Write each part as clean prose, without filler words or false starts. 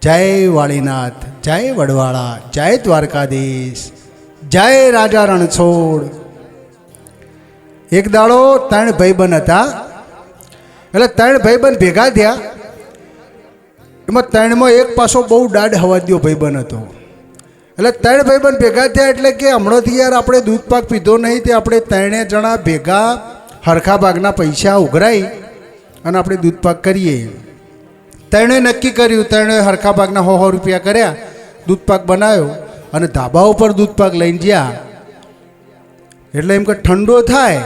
જય વાળીનાથ, જય વડવાળા, જય દ્વારકાધીશ, જય રાજા રણછોડ। એક દાડો ત્રણ ભાઈબંધ હતા, એટલે ત્રણ ભાઈબંધ ભેગા થયા। એમાં ત્રણમાં એક પાછો બહુ દાઢ હવાદ્યો ભાઈબંધ હતો। એટલે ત્રણ ભાઈબંધ ભેગા થયા એટલે કે હમણાંથી યાર આપણે દૂધ પાક પીધો નહીં, તે આપણે ત્રણે જણા ભેગા હરખા ભાગના પૈસા ઉઘરાઈ અને આપણે દૂધ પાક કરીએ। ત્રણે નક્કી કર્યું, ત્રણે હરખા ભાગના 100 રૂપિયા કર્યા, દૂધ પાક બનાવ્યો અને ધાબા ઉપર દૂધ પાક લઈને ગયા। એટલે એમ કે ઠંડો થાય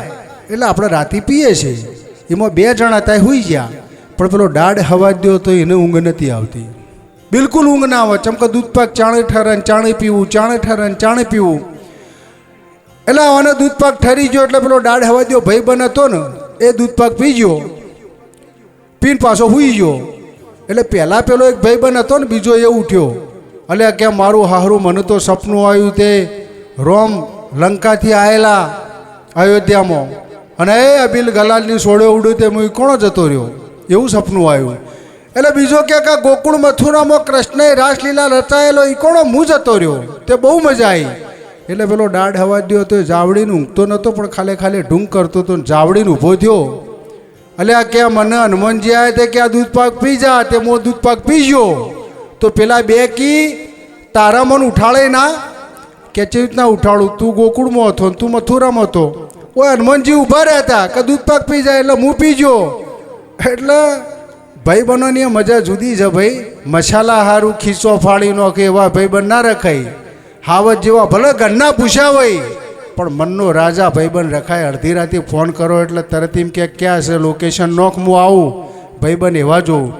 એટલે આપણે રાતે પીએ છીએ। એમાં 2 જણા ત્યાં સૂઈ ગયા, પણ પેલો દાઢ હવા દ્યો તો એને ઊંઘ નથી આવતી, બિલકુલ ઊંઘ ના આવે। ચમકે દૂધ પાક ચાણે ઠરે, ચાણે પીવું, ચાણે ઠરે, ચાણે પીવું। એટલે આને દૂધ પાક ઠરી ગયો એટલે પેલો દાઢ હવા દ્યો ભાઈબંધ હતો ને એ દૂધ પાક પી ગયો, પીને પાછો સૂઈ ગયો। એટલે પહેલાં પેલો એક ભાઈબંધ હતો ને બીજો એ ઉઠ્યો, એટલે કે મારું હારું મને તો સપનું આવ્યું, તે રોમ લંકાથી આવેલા અયોધ્યામાં અને એ અબિલ ગલાલની સોળે ઉડ્યું, તે હું કોણ જતો રહ્યો, એવું સપનું આવ્યું। એટલે બીજો કે ગોકુળ મથુરામાં કૃષ્ણએ રાસલીલા રચાયેલો એ કોણો હું જતો રહ્યો, તે બહુ મજા આવી। એટલે પેલો દાઢ હવા દ્યો તો જાવડીને ઊંઘતો નહોતો, પણ ખાલી ઢૂંગ કરતો હતો, જાવડીને ઊભો થયો। એટલે આ કે મને હનુમાનજી આવ્યા તે કે આ દૂધ પાક પી જા, તે મો દૂધ પાક પી ગયો। તો પેલા બે કી તારા મન ઉઠાડે ના, કે ચેવી રીતના ઉઠાડું, તું ગોકુળમાં હતો તું મથુરામાં હતો, ઓય હનુમાનજી ઊભા રહેતા કે દૂધ પાક પી જાય એટલે હું પી ગયો। એટલે ભાઈબંધોની મજા જુદી છે ભાઈ, મસાલા હારું ખીચો ફાડી નો કે એવા ભાઈબંધ ના રખાય। હાવત જેવા ભલે ઘરના પૂછ્યા હોય પણ મનનો રાજા ભાઈબંધ રખાય। અડધી રાતે ફોન કરો એટલે તરત એમ કે ક્યાં છે લોકેશન નોખ, હું આવું, ભાઈબંધ એવા જોઉં।